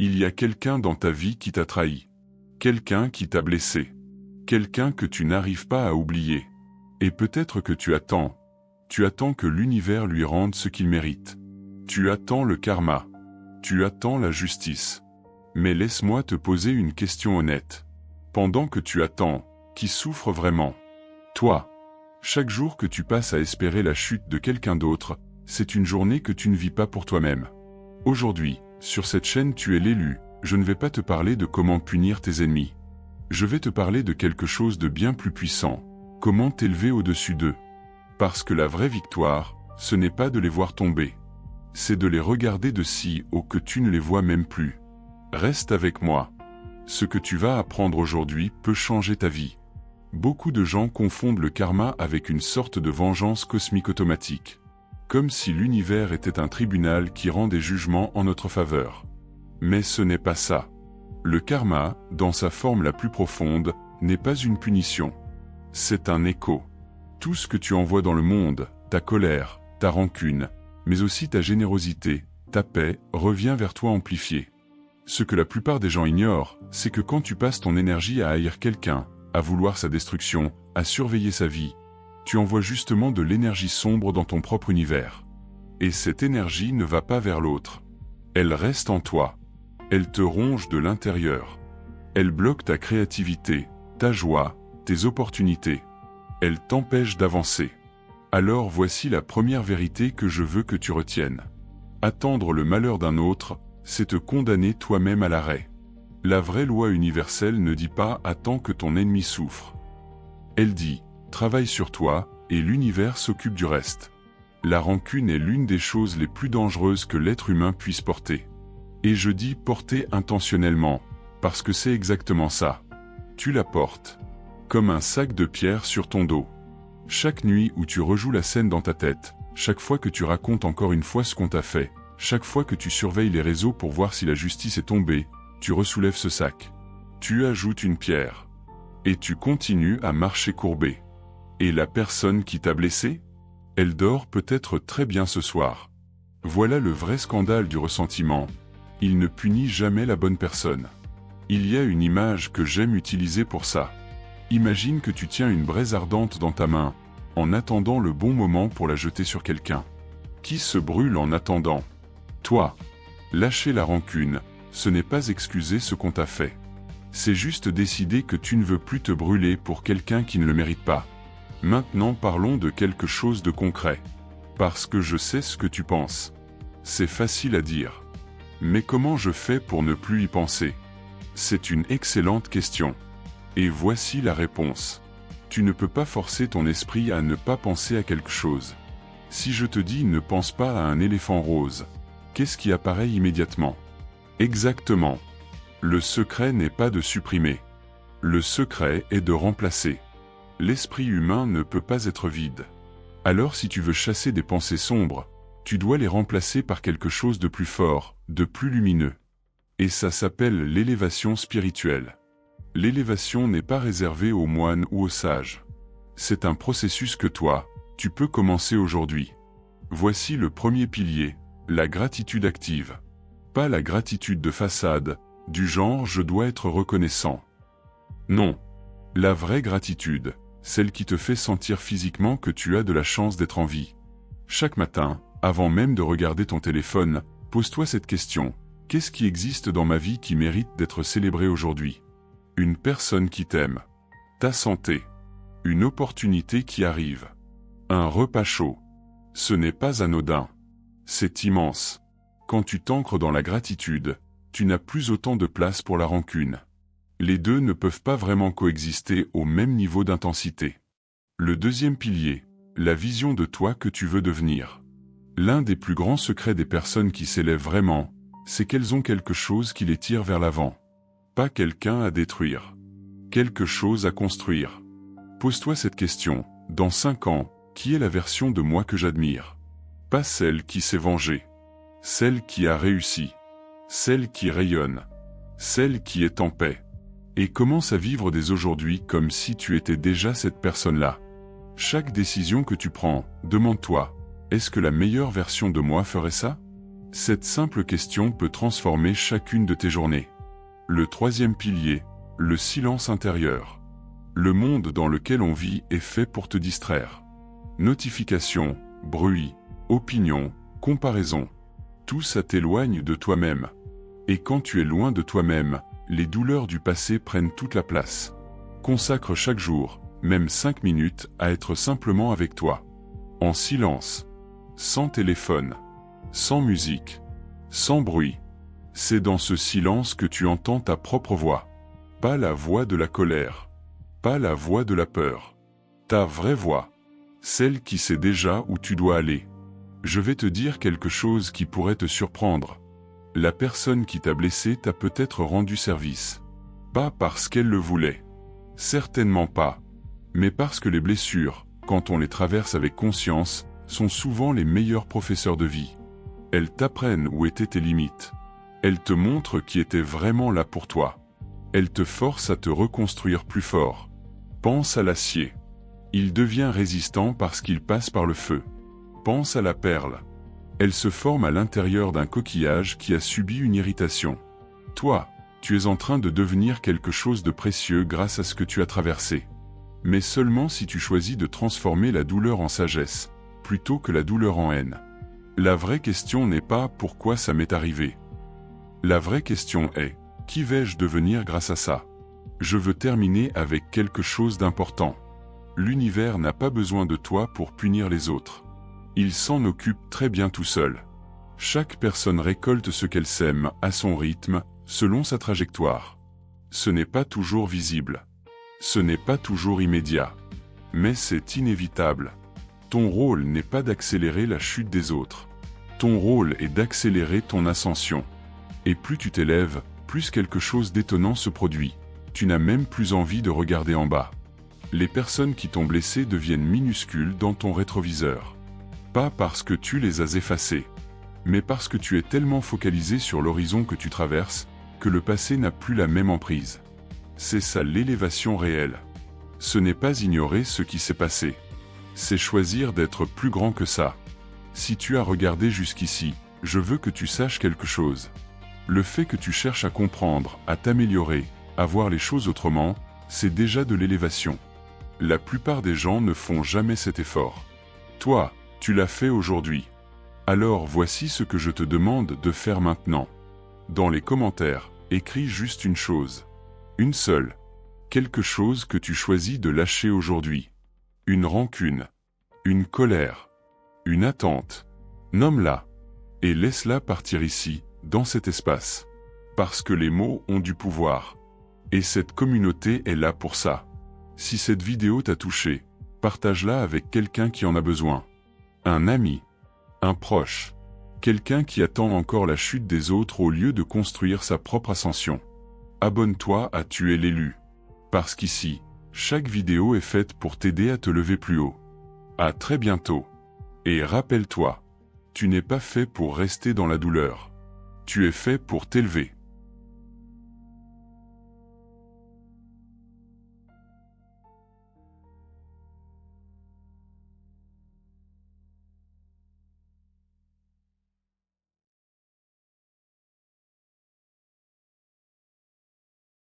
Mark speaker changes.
Speaker 1: Il y a quelqu'un dans ta vie qui t'a trahi. Quelqu'un qui t'a blessé. Quelqu'un que tu n'arrives pas à oublier. Et peut-être que tu attends que l'univers lui rende ce qu'il mérite. Tu attends le karma. Tu attends la justice. Mais laisse-moi te poser une question honnête. Pendant que tu attends, qui souffre vraiment? Toi. Chaque jour que tu passes à espérer la chute de quelqu'un d'autre, c'est une journée que tu ne vis pas pour toi-même. Aujourd'hui, sur cette chaîne tu es l'élu, je ne vais pas te parler de comment punir tes ennemis. Je vais te parler de quelque chose de bien plus puissant, comment t'élever au-dessus d'eux. Parce que la vraie victoire, ce n'est pas de les voir tomber. C'est de les regarder de si haut que tu ne les vois même plus. Reste avec moi. Ce que tu vas apprendre aujourd'hui peut changer ta vie. Beaucoup de gens confondent le karma avec une sorte de vengeance cosmique automatique. Comme si l'univers était un tribunal qui rend des jugements en notre faveur. Mais ce n'est pas ça. Le karma, dans sa forme la plus profonde, n'est pas une punition. C'est un écho. Tout ce que tu envoies dans le monde, ta colère, ta rancune, mais aussi ta générosité, ta paix, revient vers toi amplifié. Ce que la plupart des gens ignorent, c'est que quand tu passes ton énergie à haïr quelqu'un, à vouloir sa destruction, à surveiller sa vie, tu envoies justement de l'énergie sombre dans ton propre univers. Et cette énergie ne va pas vers l'autre. Elle reste en toi. Elle te ronge de l'intérieur. Elle bloque ta créativité, ta joie, tes opportunités. Elle t'empêche d'avancer. Alors voici la première vérité que je veux que tu retiennes. Attendre le malheur d'un autre, c'est te condamner toi-même à l'arrêt. La vraie loi universelle ne dit pas « attends que ton ennemi souffre ». Elle dit « travaille sur toi, et l'univers s'occupe du reste ». La rancune est l'une des choses les plus dangereuses que l'être humain puisse porter. Et je dis porter intentionnellement, parce que c'est exactement ça. Tu la portes, comme un sac de pierre sur ton dos. Chaque nuit où tu rejoues la scène dans ta tête, chaque fois que tu racontes encore une fois ce qu'on t'a fait, chaque fois que tu surveilles les réseaux pour voir si la justice est tombée, tu ressoulèves ce sac. Tu ajoutes une pierre. Et tu continues à marcher courbé. Et la personne qui t'a blessé? Elle dort peut-être très bien ce soir. Voilà le vrai scandale du ressentiment. Il ne punit jamais la bonne personne. Il y a une image que j'aime utiliser pour ça. Imagine que tu tiens une braise ardente dans ta main, en attendant le bon moment pour la jeter sur quelqu'un. Qui se brûle en attendant? Toi. Lâcher la rancune, ce n'est pas excuser ce qu'on t'a fait. C'est juste décider que tu ne veux plus te brûler pour quelqu'un qui ne le mérite pas. Maintenant parlons de quelque chose de concret. Parce que je sais ce que tu penses. C'est facile à dire. Mais comment je fais pour ne plus y penser? C'est une excellente question. Et voici la réponse. Tu ne peux pas forcer ton esprit à ne pas penser à quelque chose. Si je te dis ne pense pas à un éléphant rose, qu'est-ce qui apparaît immédiatement? Exactement. Le secret n'est pas de supprimer. Le secret est de remplacer. L'esprit humain ne peut pas être vide. Alors si tu veux chasser des pensées sombres, tu dois les remplacer par quelque chose de plus fort, de plus lumineux. Et ça s'appelle l'élévation spirituelle. L'élévation n'est pas réservée aux moines ou aux sages. C'est un processus que toi, tu peux commencer aujourd'hui. Voici le premier pilier, la gratitude active. Pas la gratitude de façade, du genre je dois être reconnaissant. Non. La vraie gratitude, celle qui te fait sentir physiquement que tu as de la chance d'être en vie. Chaque matin, avant même de regarder ton téléphone, pose-toi cette question. Qu'est-ce qui existe dans ma vie qui mérite d'être célébré aujourd'hui? Une personne qui t'aime. Ta santé. Une opportunité qui arrive. Un repas chaud. Ce n'est pas anodin. C'est immense. Quand tu t'ancres dans la gratitude, tu n'as plus autant de place pour la rancune. Les deux ne peuvent pas vraiment coexister au même niveau d'intensité. Le deuxième pilier, la vision de toi que tu veux devenir. L'un des plus grands secrets des personnes qui s'élèvent vraiment, c'est qu'elles ont quelque chose qui les tire vers l'avant. Pas quelqu'un à détruire. Quelque chose à construire. Pose-toi cette question, dans 5 ans, qui est la version de moi que j'admire? Pas celle qui s'est vengée. Celle qui a réussi. Celle qui rayonne. Celle qui est en paix. Et commence à vivre dès aujourd'hui comme si tu étais déjà cette personne-là. Chaque décision que tu prends, demande-toi, est-ce que la meilleure version de moi ferait ça? Cette simple question peut transformer chacune de tes journées. Le troisième pilier, le silence intérieur. Le monde dans lequel on vit est fait pour te distraire. Notifications, bruit, opinions, comparaisons. Tout ça t'éloigne de toi-même. Et quand tu es loin de toi-même, les douleurs du passé prennent toute la place. Consacre chaque jour, même 5 minutes, à être simplement avec toi. En silence. Sans téléphone. Sans musique. Sans bruit. C'est dans ce silence que tu entends ta propre voix. Pas la voix de la colère. Pas la voix de la peur. Ta vraie voix. Celle qui sait déjà où tu dois aller. Je vais te dire quelque chose qui pourrait te surprendre. La personne qui t'a blessé t'a peut-être rendu service. Pas parce qu'elle le voulait. Certainement pas. Mais parce que les blessures, quand on les traverse avec conscience, sont souvent les meilleurs professeurs de vie. Elles t'apprennent où étaient tes limites. Elles te montrent qui était vraiment là pour toi. Elles te forcent à te reconstruire plus fort. Pense à l'acier. Il devient résistant parce qu'il passe par le feu. Pense à la perle. Elle se forme à l'intérieur d'un coquillage qui a subi une irritation. Toi, tu es en train de devenir quelque chose de précieux grâce à ce que tu as traversé. Mais seulement si tu choisis de transformer la douleur en sagesse, plutôt que la douleur en haine. La vraie question n'est pas « pourquoi ça m'est arrivé ?» La vraie question est « qui vais-je devenir grâce à ça ?» Je veux terminer avec quelque chose d'important. L'univers n'a pas besoin de toi pour punir les autres. Il s'en occupe très bien tout seul. Chaque personne récolte ce qu'elle sème, à son rythme, selon sa trajectoire. Ce n'est pas toujours visible. Ce n'est pas toujours immédiat. Mais c'est inévitable. Ton rôle n'est pas d'accélérer la chute des autres. Ton rôle est d'accélérer ton ascension. Et plus tu t'élèves, plus quelque chose d'étonnant se produit. Tu n'as même plus envie de regarder en bas. Les personnes qui t'ont blessé deviennent minuscules dans ton rétroviseur. Pas parce que tu les as effacées, mais parce que tu es tellement focalisé sur l'horizon que tu traverses, que le passé n'a plus la même emprise. C'est ça l'élévation réelle. Ce n'est pas ignorer ce qui s'est passé. C'est choisir d'être plus grand que ça. Si tu as regardé jusqu'ici, je veux que tu saches quelque chose. Le fait que tu cherches à comprendre, à t'améliorer, à voir les choses autrement, c'est déjà de l'élévation. La plupart des gens ne font jamais cet effort. Toi, tu l'as fait aujourd'hui. Alors voici ce que je te demande de faire maintenant. Dans les commentaires, écris juste une chose. Une seule. Quelque chose que tu choisis de lâcher aujourd'hui. Une rancune. Une colère. Une attente. Nomme-la. Et laisse-la partir ici, dans cet espace. Parce que les mots ont du pouvoir. Et cette communauté est là pour ça. Si cette vidéo t'a touché, partage-la avec quelqu'un qui en a besoin. Un ami, un proche, quelqu'un qui attend encore la chute des autres au lieu de construire sa propre ascension. Abonne-toi à Tu es l'élu. Parce qu'ici, chaque vidéo est faite pour t'aider à te lever plus haut. À très bientôt. Et rappelle-toi, tu n'es pas fait pour rester dans la douleur. Tu es fait pour t'élever.